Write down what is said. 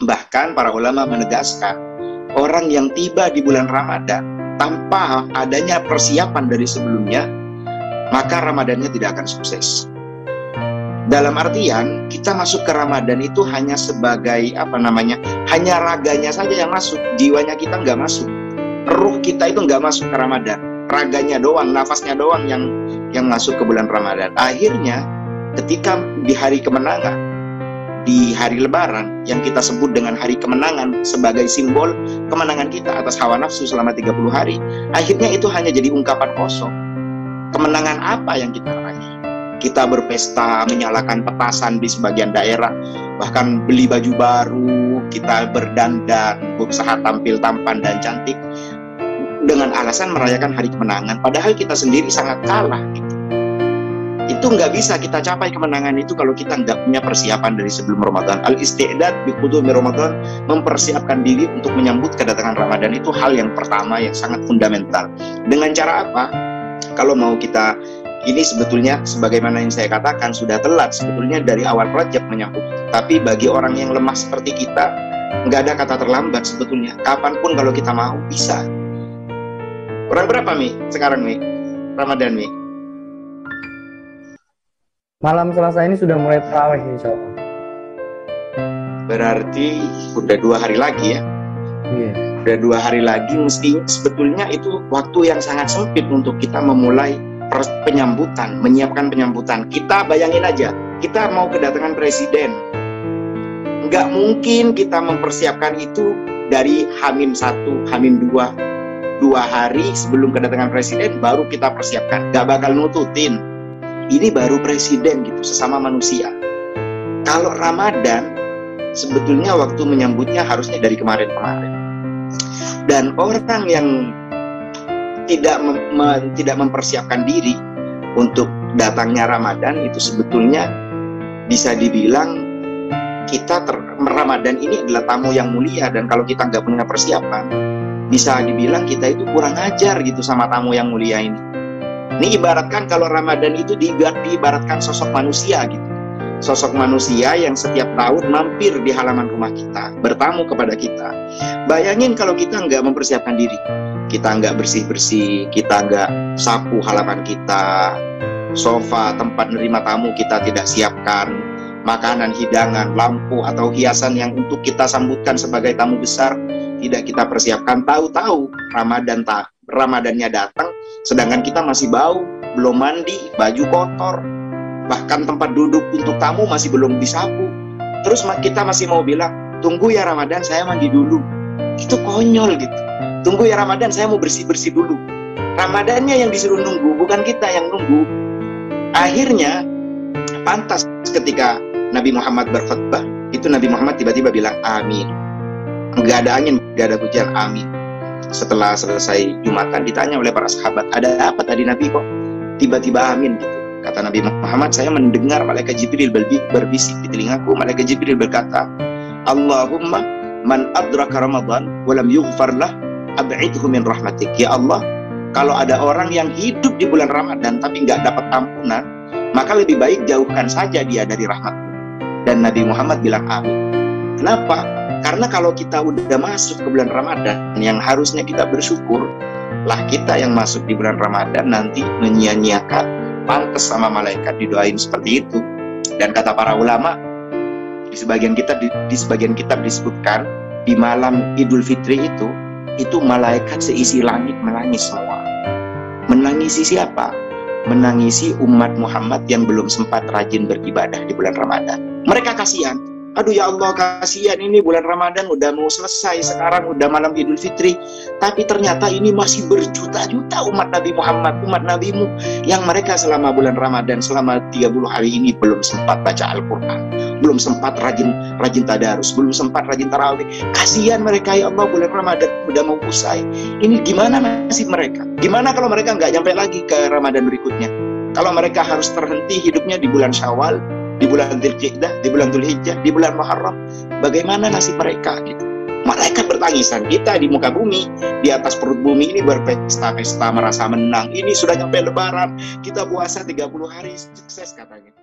Bahkan para ulama menegaskan, orang yang tiba di bulan Ramadan tanpa adanya persiapan dari sebelumnya, maka Ramadannya tidak akan sukses. Dalam artian, kita masuk ke Ramadan itu hanya sebagai hanya raganya saja yang masuk, jiwanya kita nggak masuk, ruh kita itu nggak masuk ke Ramadan, raganya doang, nafasnya doang yang masuk ke bulan Ramadan. Akhirnya, ketika di hari kemenangan, di hari Lebaran yang kita sebut dengan hari kemenangan sebagai simbol kemenangan kita atas hawa nafsu selama 30 hari, akhirnya itu hanya jadi ungkapan kosong. Kemenangan apa yang kita raih? Kita berpesta, menyalakan petasan di sebagian daerah, bahkan beli baju baru, kita berdandan, berusaha tampil tampan dan cantik dengan alasan merayakan hari kemenangan, padahal kita sendiri sangat kalah gitu. Itu nggak bisa kita capai kemenangan itu kalau kita nggak punya persiapan dari sebelum Ramadan. Al-isti'dad bi qudumi Ramadan, mempersiapkan diri untuk menyambut kedatangan Ramadan, itu hal yang pertama yang sangat fundamental. Dengan cara apa? Kalau mau kita, ini sebetulnya sebagaimana yang saya katakan sudah telat sebetulnya dari awal Rajab menyambut. Tapi bagi orang yang lemah seperti kita, nggak ada kata terlambat sebetulnya. Kapanpun kalau kita mau bisa. Orang berapa Mi sekarang Mi? Ramadan Mi? Malam Selasa ini sudah mulai tarawih insya Allah. Berarti udah 2 hari lagi ya? Iya. Udah 2 hari lagi, mesti sebetulnya itu waktu yang sangat sempit untuk kita memulai penyambutan, menyiapkan penyambutan. Kita bayangin aja, kita mau kedatangan presiden, nggak mungkin kita mempersiapkan itu dari H-1, H-2, 2 hari sebelum kedatangan presiden baru kita persiapkan. Nggak bakal nututin. Ini baru presiden gitu, sesama manusia. Kalau Ramadan, sebetulnya waktu menyambutnya harusnya dari kemarin-kemarin. Dan orang yang tidak mempersiapkan diri untuk datangnya Ramadan itu sebetulnya bisa dibilang Ramadan ini adalah tamu yang mulia, dan kalau kita nggak punya persiapan bisa dibilang kita itu kurang ajar gitu sama tamu yang mulia ini. Ini ibaratkan kalau Ramadan itu diibaratkan sosok manusia gitu, sosok manusia yang setiap tahun mampir di halaman rumah kita, bertamu kepada kita. Bayangin kalau kita nggak mempersiapkan diri, kita nggak bersih-bersih, kita nggak sapu halaman kita, sofa, tempat menerima tamu kita tidak siapkan, makanan, hidangan, lampu, atau hiasan yang untuk kita sambutkan sebagai tamu besar tidak kita persiapkan. Tahu-tahu Ramadannya datang, sedangkan kita masih bau, belum mandi, baju kotor, bahkan tempat duduk untuk tamu masih belum disapu. Terus kita masih mau bilang, tunggu ya Ramadan, saya mandi dulu. Itu konyol gitu. Tunggu ya Ramadan, saya mau bersih-bersih dulu. Ramadannya yang disuruh nunggu, bukan kita yang nunggu. Akhirnya, pantas ketika Nabi Muhammad berkhutbah, itu Nabi Muhammad tiba-tiba bilang, amin. Nggak ada angin, nggak ada hujan, amin. Setelah selesai Jumatan, ditanya oleh para sahabat, ada apa tadi Nabi kok tiba-tiba amin gitu? Kata Nabi Muhammad, saya mendengar malaikat Jibril berbisik di telingaku. Malaikat Jibril berkata, Allahumma man adraka Ramadan walam yughfar lah ab'idhu min rahmatik. Ya Allah, kalau ada orang yang hidup di bulan Ramadan tapi nggak dapat ampunan, maka lebih baik jauhkan saja dia dari rahmatmu. Dan Nabi Muhammad bilang amin. Kenapa? Karena kalau kita udah masuk ke bulan Ramadan, yang harusnya kita bersyukur, lah kita yang masuk di bulan Ramadan nanti menyia-nyiakan, pantas sama malaikat didoain seperti itu. Dan kata para ulama, di sebagian kitab disebutkan, di malam Idul Fitri itu malaikat seisi langit menangis semua. Menangisi siapa? Menangisi umat Muhammad yang belum sempat rajin beribadah di bulan Ramadan. Mereka kasihan. Aduh ya Allah, kasihan, ini bulan Ramadan udah mau selesai, sekarang udah malam Idul Fitri, tapi ternyata ini masih berjuta-juta umat Nabi Muhammad, umat Nabimu, yang mereka selama bulan Ramadan, selama 30 hari ini belum sempat baca Al-Quran, belum sempat rajin tadarus, belum sempat rajin tarawih. Kasihan mereka ya Allah, bulan Ramadan udah mau usai. Ini gimana nasib mereka? Gimana kalau mereka nggak nyampe lagi ke Ramadan berikutnya? Kalau mereka harus terhenti hidupnya di bulan Syawal, di bulan Dzulqa'dah, di bulan Dzulhijjah, di bulan Muharram, bagaimana nasib mereka gitu? Malaikat bertangisan, kita di muka bumi, di atas perut bumi ini berpesta-pesta, merasa menang. Ini sudah nyampe Lebaran, kita puasa 30 hari, sukses katanya.